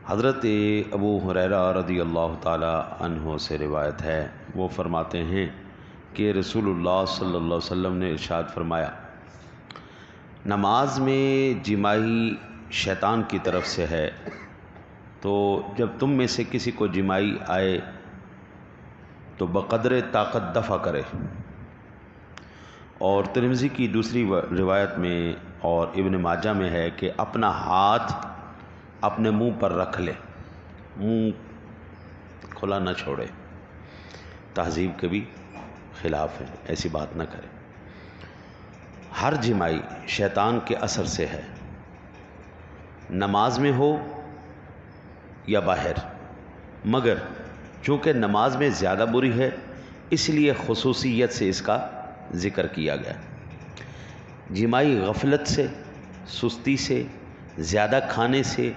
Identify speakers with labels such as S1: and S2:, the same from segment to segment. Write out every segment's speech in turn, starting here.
S1: حضرت ابو ہریرہ رضی اللہ تعالی عنہ سے روایت ہے، وہ فرماتے ہیں کہ رسول اللہ صلی اللہ علیہ وسلم نے ارشاد فرمایا، نماز میں جمائی شیطان کی طرف سے ہے، تو جب تم میں سے کسی کو جمائی آئے تو بقدر طاقت دفع کرے۔ اور ترمذی کی دوسری روایت میں اور ابن ماجہ میں ہے کہ اپنا ہاتھ اپنے منہ پر رکھ لے، منہ کھلا نہ چھوڑے، تہذیب کے بھی خلاف ہے، ایسی بات نہ کرے۔ ہر جمائی شیطان کے اثر سے ہے، نماز میں ہو یا باہر، مگر چونکہ نماز میں زیادہ بری ہے اس لیے خصوصیت سے اس کا ذکر کیا گیا۔ جمائی غفلت سے، سستی سے، زیادہ کھانے سے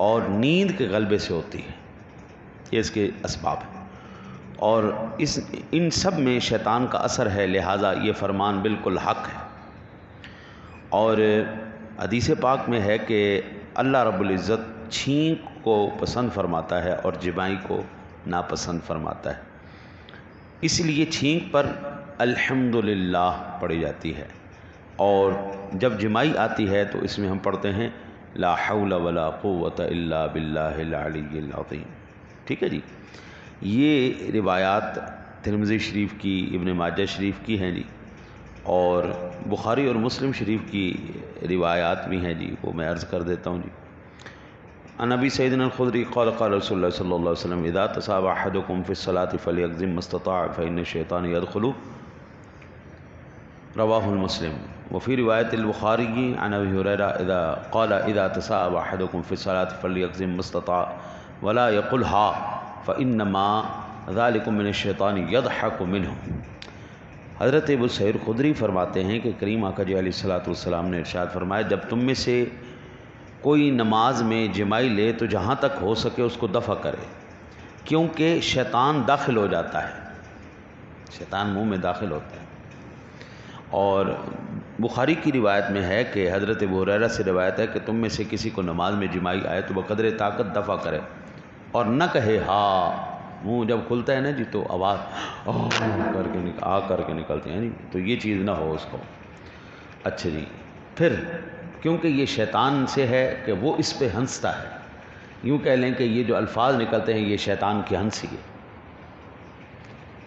S1: اور نیند کے غلبے سے ہوتی ہے، یہ اس کے اسباب ہیں، اور ان سب میں شیطان کا اثر ہے، لہٰذا یہ فرمان بالکل حق ہے۔ اور حدیث پاک میں ہے کہ اللہ رب العزت چھینک کو پسند فرماتا ہے اور جمائی کو ناپسند فرماتا ہے، اس لیے چھینک پر الحمدللہ پڑھی جاتی ہے، اور جب جمائی آتی ہے تو اس میں ہم پڑھتے ہیں لا حول ولا قوت الا باللہ العلی العظیم۔ ٹھیک ہے جی، یہ روایات ترمذی شریف کی، ابن ماجہ شریف کی ہیں جی، اور بخاری اور مسلم شریف کی روایات بھی ہیں جی، وہ میں عرض کر دیتا ہوں جی۔ عن ابی سعید الخدری قال قال رسول اللہ صلی اللہ علیہ وسلم اذا تصاب احدکم فی الصلاة فلیغزم ما استطاع فإن الشیطان يدخل، رواہ المسلم۔ وفي رواية البخاري عن ابي هريرة اذا قال اذا تصاب احدكم في الصلاة فليغزم ما استطاع ولا يقلها فإنما ذلك من الشيطان يضحك منه۔ حضرت ابو سعید خدری فرماتے ہیں کہ کریم آقا جی علیہ الصلوۃ والسلام نے ارشاد فرمایا، جب تم میں سے کوئی نماز میں جمائی لے تو جہاں تک ہو سکے اس کو دفع کرے، کیونکہ شیطان داخل ہو جاتا ہے، شیطان منہ میں داخل ہوتا ہے۔ اور بخاری کی روایت میں ہے کہ حضرت ابو ہریرہ سے روایت ہے کہ تم میں سے کسی کو نماز میں جمائی آئے تو بقدر طاقت دفع کرے، اور نہ کہے ہاں، منہ جب کھلتا ہے نا جی تو آواز کر کے نکلتے ہیں جی، تو یہ چیز نہ ہو اس کو۔ اچھا جی، پھر کیونکہ یہ شیطان سے ہے کہ وہ اس پہ ہنستا ہے، یوں کہہ لیں کہ یہ جو الفاظ نکلتے ہیں یہ شیطان کی ہنسی ہے۔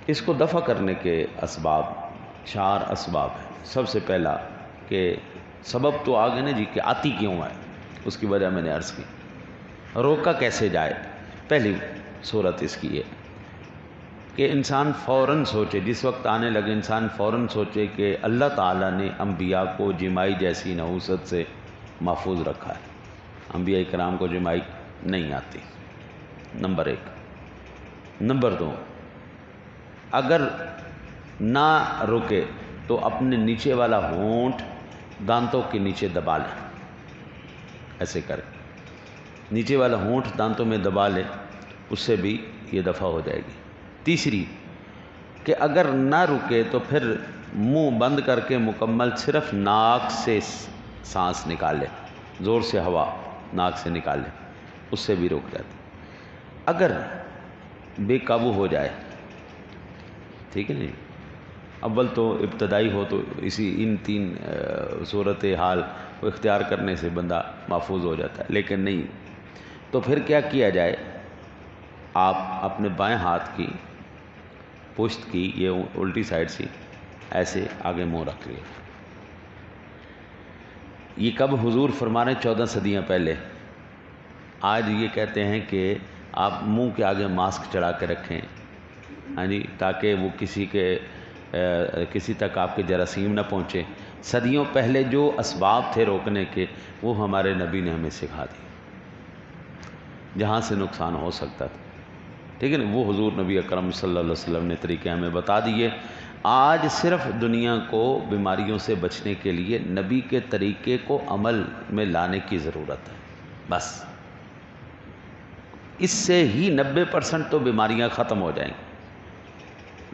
S1: اس کو دفع کرنے کے اسباب 4 اسباب ہیں۔ سب سے پہلا کہ سبب تو آگے نا جی کہ آتی کیوں ہے، اس کی وجہ میں نے عرض کی، روکا کیسے جائے۔ پہلی صورت اس کی ہے کہ انسان فوراً سوچے، جس وقت آنے لگے انسان فوراً سوچے کہ اللہ تعالیٰ نے انبیاء کو جمائی جیسی نحوست سے محفوظ رکھا ہے، انبیاء کرام کو جمائی نہیں آتی، نمبر 1۔ نمبر 2، اگر نہ رکے تو اپنے نیچے والا ہونٹ دانتوں کے نیچے دبا لے، ایسے کرے، نیچے والا ہونٹ دانتوں میں دبا لے، اس سے بھی یہ دفع ہو جائے گی۔ تیسری کہ اگر نہ رکے تو پھر منہ بند کر کے مکمل صرف ناک سے سانس نکال لے، زور سے ہوا ناک سے نکال لے، اس سے بھی رک جاتی۔ اگر بے قابو ہو جائے، ٹھیک ہے نہیں، اول تو ابتدائی ہو تو ان 3 صورت حال کو اختیار کرنے سے بندہ محفوظ ہو جاتا ہے، لیکن نہیں تو پھر کیا کیا جائے، آپ اپنے بائیں ہاتھ کی پشت کی یہ الٹی سائڈ سے ایسے آگے منہ رکھ لیا۔ یہ کب حضور فرما رہے ہیں؟ 14 صدیاں پہلے۔ آج یہ کہتے ہیں کہ آپ منہ کے آگے ماسک چڑھا کے رکھیں، ہاں جی، تاکہ وہ کسی تک آپ کے جراثیم نہ پہنچے۔ صدیوں پہلے جو اسباب تھے روکنے کے، وہ ہمارے نبی نے ہمیں سکھا دی، جہاں سے نقصان ہو سکتا تھا، ٹھیک ہے نا، وہ حضور نبی اکرم صلی اللہ علیہ وسلم نے طریقے ہمیں بتا دیے۔ آج صرف دنیا کو بیماریوں سے بچنے کے لیے نبی کے طریقے کو عمل میں لانے کی ضرورت ہے، بس اس سے ہی 90% تو بیماریاں ختم ہو جائیں گی۔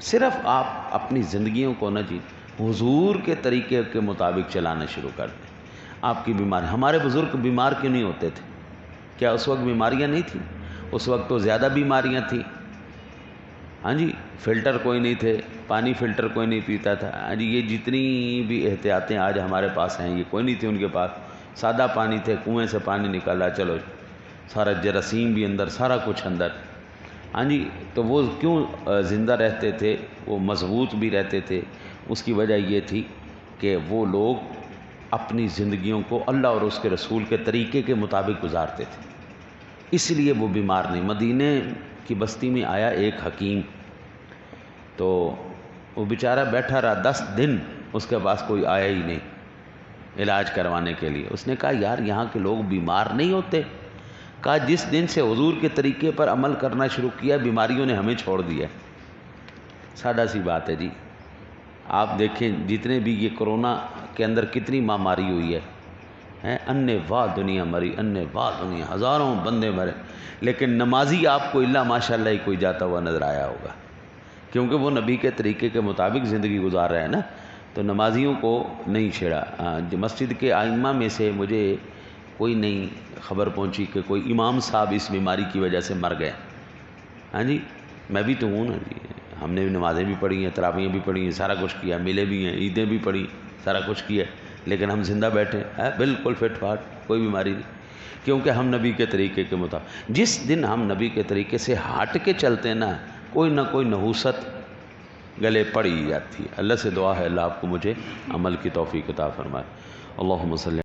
S1: صرف آپ اپنی زندگیوں کو نہ جی حضور کے طریقے کے مطابق چلانا شروع کر دیں، آپ کی بیماری، ہمارے بزرگ بیمار کیوں نہیں ہوتے تھے؟ کیا اس وقت بیماریاں نہیں تھیں؟ اس وقت تو زیادہ بیماریاں تھیں. ہاں جی، فلٹر کوئی نہیں تھے، پانی فلٹر کوئی نہیں پیتا تھا. ہاں جی، یہ جتنی بھی احتیاطیں آج ہمارے پاس ہیں یہ کوئی نہیں تھی ان کے پاس. سادہ پانی تھے، کنویں سے پانی نکالا، چلو سارا جراثیم بھی اندر، سارا کچھ اندر. ہاں جی، تو وہ کیوں زندہ رہتے تھے، وہ مضبوط بھی رہتے تھے؟ اس کی وجہ یہ تھی کہ وہ لوگ اپنی زندگیوں کو اللہ اور اس کے رسول کے طریقے کے مطابق گزارتے تھے، اس لیے وہ بیمار نہیں. مدینے کی بستی میں آیا ایک حکیم، تو وہ بیچارہ بیٹھا رہا 10 دن، اس کے پاس کوئی آیا ہی نہیں علاج کروانے کے لیے. اس نے کہا یار یہاں کے لوگ بیمار نہیں ہوتے؟ کہا جس دن سے حضور کے طریقے پر عمل کرنا شروع کیا بیماریوں نے ہمیں چھوڑ دیا. سادہ سی بات ہے جی. آپ دیکھیں جتنے بھی یہ کرونا کے اندر کتنی ماماری ہوئی ہے، انے واہ دنیا مری، انے واہ دنیا، ہزاروں بندے مرے، لیکن نمازی آپ کو الا ماشاء اللہ ہی کوئی جاتا ہوا نظر آیا ہوگا، کیونکہ وہ نبی کے طریقے کے مطابق زندگی گزار رہے ہیں نا. تو نمازیوں کو نہیں چھیڑا. مسجد کے ائمہ میں سے مجھے کوئی نہیں خبر پہنچی کہ کوئی امام صاحب اس بیماری کی وجہ سے مر گئے. ہاں جی، میں بھی تو ہوں نا جی، ہم نے بھی نمازیں بھی پڑھی ہیں، تراویحیں بھی پڑھی ہیں، سارا کچھ کیا، ملے بھی ہیں، عیدیں بھی پڑھی، سارا کچھ کیا، لیکن ہم زندہ بیٹھے ہیں بالکل فٹ فاٹ، کوئی بیماری نہیں، کیونکہ ہم نبی کے طریقے کے مطابق. جس دن ہم نبی کے طریقے سے ہٹ کے چلتے ہیں نا، کوئی نہ کوئی نحوست گلے پڑ ہی جاتی ہے. اللہ سے دعا ہے اللہ آپ کو مجھے عمل کی توفیق عطا فرمائے. اللہم صلی